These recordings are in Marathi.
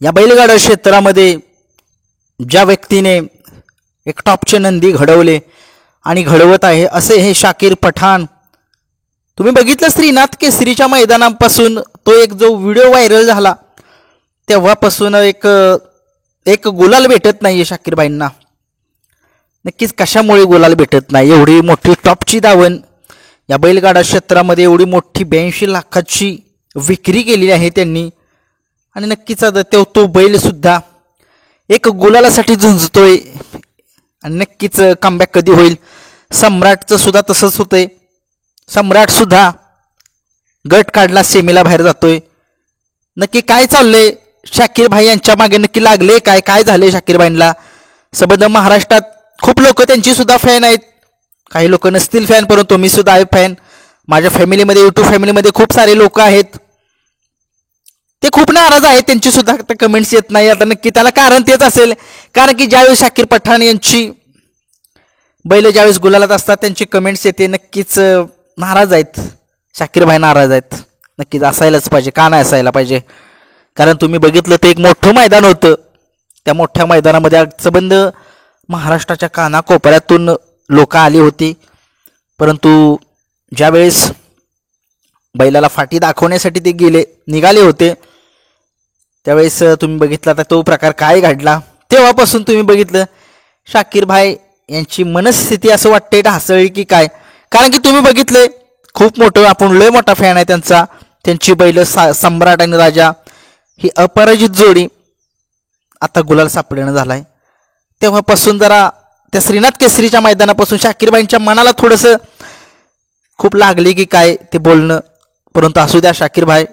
या बैलगाडा क्षेत्रामध्ये ज्या व्यक्तीने एक टॉपचे नंदी घडवले आणि घडवत आहे असे हे शाकीर पठाण. तुम्ही बघितलं श्रीनाथ केसरीच्या मैदानापासून तो एक जो व्हिडिओ व्हायरल झाला तेव्हापासून एक एक गुलाल भेटत नाही शाकीरबाईंना. नक्कीच कशामुळे गुलाल भेटत नाही? एवढी मोठी टॉपची दावण या बैलगाडा क्षेत्रामध्ये, एवढी मोठी 82 लाखाची विक्री केली आहे त्यांनी. आणि नक्कीच तो बैलसुद्धा एक गुलालासाठी झुंजतोय आणि नक्कीच कमबॅक कधी होईल. सम्राटचं सुद्धा तसंच होतंय. सम्राटसुद्धा गट काढला, सेमीला बाहेर जातोय. नक्की काय चाललंय शाकीर भाई यांच्या मागे? नक्की लागले काय? काय झाले शाकीरबाईंना? सबंध महाराष्ट्रात खूप लोक त्यांची सुद्धा फॅन आहेत, काही लोक नसतील फॅन, परंतु मी सुद्धा आहे फॅन. माझ्या फॅमिलीमध्ये, यूट्यूब फॅमिलीमध्ये खूप सारे लोक आहेत, ते खूप नाराज आहेत, त्यांची सुद्धा कमेंट्स येत नाही. आता नक्की त्याला कारण तेच असेल, कारण की ज्यावेळेस शाकीर पठाण यांची बैल ज्यावेळेस गुलालात असतात त्यांची कमेंट्स येते. नक्कीच नाराज आहेत शाकीर भाई, नाराज आहेत. नक्कीच असायलाच पाहिजे, का नाही असायला पाहिजे? कारण तुम्ही बघितलं ते एक मोठं मैदान होतं. त्या मोठ्या मैदानामध्ये संबंध महाराष्ट्राच्या कानाकोपऱ्यातून लोक आली होती, परंतु ज्यावेळेस बैलाला फाटी दाखवण्यासाठी ते निघाले होते त्यावेळेस तुम्ही बघितला तर तो प्रकार काय घडला. तेव्हापासून तुम्ही बघितलं शाकीर भाई यांची मनस्थिती असं वाटते ढासळली की काय. कारण की तुम्ही बघितले खूप मोठं, आपण लय मोठा फॅन आहे त्यांचा. त्यांची बैल सम्राट आणि राजा ही अपराजित जोडी आता गुलाल सापडेणं झालाय. तेव्हापासून जरा त्या श्रीनाथ केसरीच्या मैदानापासून शाकीरबाईंच्या मनाला थोडंसं खूप लागले की काय ते बोलणं. परंतु असू द्या शाकीर भाई,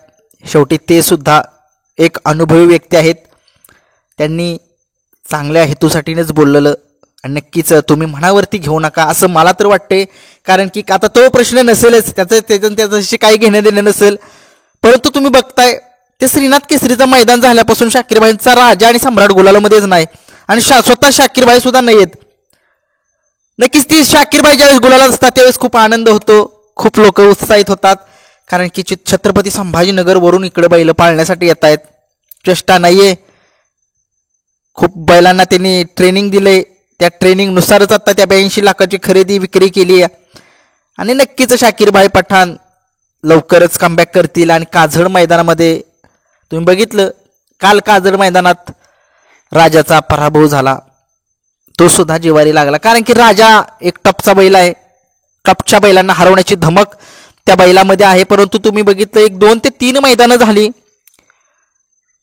शेवटी ते सुद्धा एक अनुभवी व्यक्ती आहेत. त्यांनी चांगल्या हेतूसाठीनेच बोललेलं आणि नक्कीच तुम्ही मनावरती घेऊ नका असं मला तर वाटते. कारण की आता तो प्रश्न नसेलच, त्याच्याशी काही घेणं देणं नसेल. परंतु तुम्ही बघताय ते श्रीनाथ केसरीचं मैदान झाल्यापासून शाकीरबाईंचा राजा आणि सम्राट गुलालामध्येच नाही आणि स्वतः शाकीरबाई सुद्धा नाही आहेत. नक्कीच ती शाकीरबाई ज्यावेळेस गुलालात असतात त्यावेळेस खूप आनंद होतो, खूप लोक उत्साहित होतात. कारण की छत्रपती संभाजीनगरवरून इकडे बैल पाळण्यासाठी येत आहेत, चेष्टा नाहीये. खूप बैलांना त्यांनी ट्रेनिंग दिले, त्या ट्रेनिंगनुसारच आता त्या 82 लाखाची खरेदी विक्री केली आहे. आणि नक्कीच शाकीरभाई पठाण लवकरच कमबॅक करतील. आणि काजळ मैदानामध्ये तुम्ही बघितलं काल काजळ मैदानात राजाचा पराभव झाला, तो सुद्धा जिवारी लागला. कारण की राजा एक टपचा बैल आहे, टपच्या बैलांना हरवण्याची धमक त्या बैलामध्ये आहे. परंतु तुम्ही बघितलं 1, 2 ते 3 मैदानं झाली,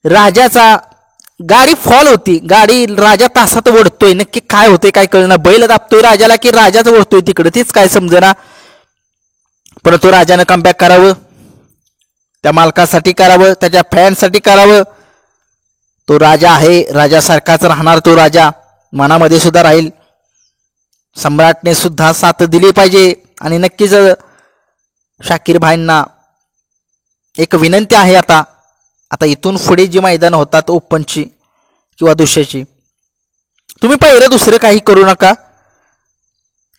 राजाचा गाडी फॉल होती, गाडी राजा तासात ओढतोय. नक्की काय होते काय कळणार, बैल दाबतोय राजाला की राजाच ओढतोय तिकडे, तेच काय समजेना. परंतु राजानं कमबॅक करावं, त्या मालकासाठी करावं, त्याच्या फॅनसाठी करावं. तो राजा आहे, राजासारखाच राहणार तो राजा, मनामध्ये सुद्धा राहील. सम्राटने सुद्धा साथ दिली पाहिजे. आणि नक्कीच शाकीर भाईंना एक विनंती आहे, आता इथून पुढे जी मैदान होतात ओपनची किंवा दुसऱ्याची, तुम्ही पहिलं दुसरं काही करू नका.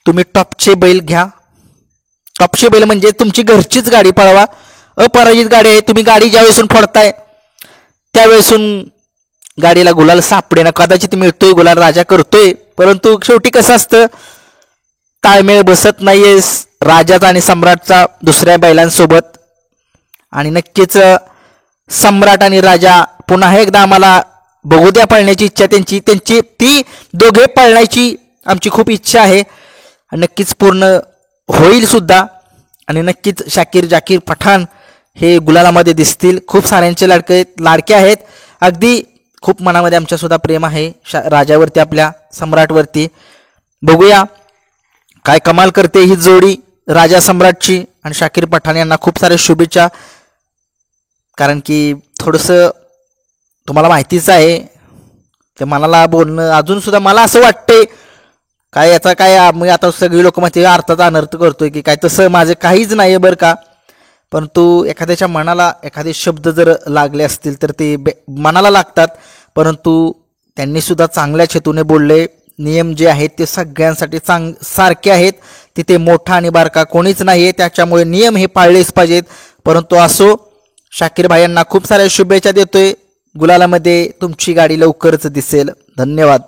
तुम्ही टॉपचे बैल घ्या. टॉपचे बैल म्हणजे तुमची घरचीच गाडी पळवा, अपराजित गाडी आहे. तुम्ही गाडी ज्यावेळेसून फोडताय त्यावेळेसून गाडीला गुलाल सापडे ना, कदाचित मिळतोय गुलाल, राजा करतोय, परंतु शेवटी कसं असतं ताळमेळ बसत नाहीये राजाचा आणि सम्राटचा दुसऱ्या बैलांसोबत. आणि नक्कीच सम्राट आणि राजा पुन्हा एकदा आम्हाला बघू द्या पळण्याची इच्छा त्यांची ती दोघे पळण्याची आमची खूप इच्छा आहे, नक्कीच पूर्ण होईल सुद्धा. आणि नक्कीच जाकीर पठाण हे गुलालामध्ये दिसतील. खूप साऱ्यांचे लाडके आहेत, अगदी खूप मनामध्ये आमच्या सुद्धा प्रेम आहे राजावरती, आपल्या सम्राटवरती. बघूया काय कमाल करते ही जोडी राजा सम्राटची. आणि शाकीर पठाण यांना खूप साऱ्या शुभेच्छा. कारण की थोडंसं तुम्हाला माहितीच आहे ते मनाला बोलणं, अजून सुद्धा मला असं वाटते काय याचा काय, मग आता सगळी लोक माहिती अर्थाचा अनर्थ करतोय की काय, तसं माझं काहीच नाही आहे बरं का. परंतु एखाद्याच्या मनाला एखादे शब्द जर लागले असतील तर ते मनाला लागतात. परंतु त्यांनी सुद्धा चांगल्याच हेतूने बोलले. नियम जे आहेत ते सगळ्यांसाठी सारखे आहेत, तिथे मोठा आणि बारका कोणीच नाही आहे, त्याच्यामुळे नियम हे पाळलेच पाहिजेत. परंतु असो, शाकीर भाई यांना खूप साऱ्या शुभेच्छा देतोय. गुलालामध्ये तुमची गाडी लवकरच दिसेल. धन्यवाद.